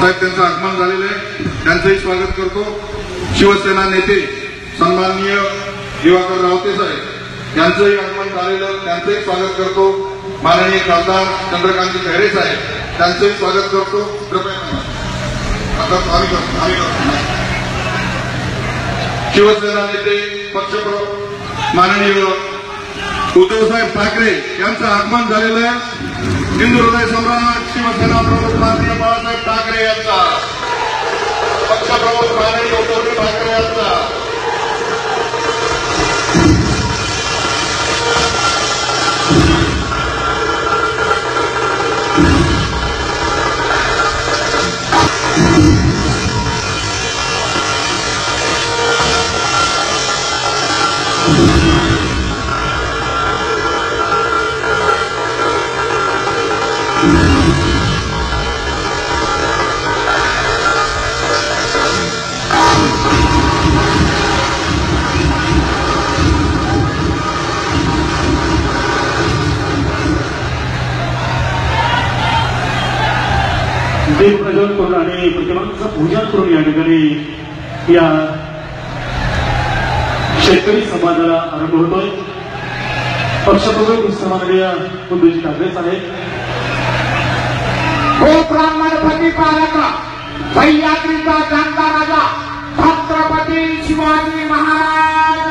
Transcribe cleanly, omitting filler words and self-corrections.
साहेब त्यांचं आगमन झालेलं आहे, त्यांचंही स्वागत करतो। शिवसेना नेते सन्माननीय दिवाकर रावते साहेब यांचंही आगमन झालेलं, त्यांचंही स्वागत करतो। माननीय खासदार चंद्रकांत खैरे साहेब त्यांचंही स्वागत करतो। कृपया शिवसेना नेते पक्षप्रमुख माननीय उद्धवसाहेब ठाकरे यांचं आगमन झालेलं आहे। हिंदू हृदय सम्राट शिवसेना प्रमुख माननीय बाळासाहेब ठाकरे यांचा, पक्षप्रमुख माननीय उद्धव ठाकरे यांचा, देव प्रज्वलन करून आणि प्रतिमांचं पूजन करून या ठिकाणी या शेतकरी समाजाला आरंभ होतोय। पक्षप्रमुख सन्माननीय उद्धवजी ठाकरे साहेब, हो ब्राह्मण प्रतिपालक सह्याद्रीचा जाणता राजा छत्रपती शिवाजी महाराज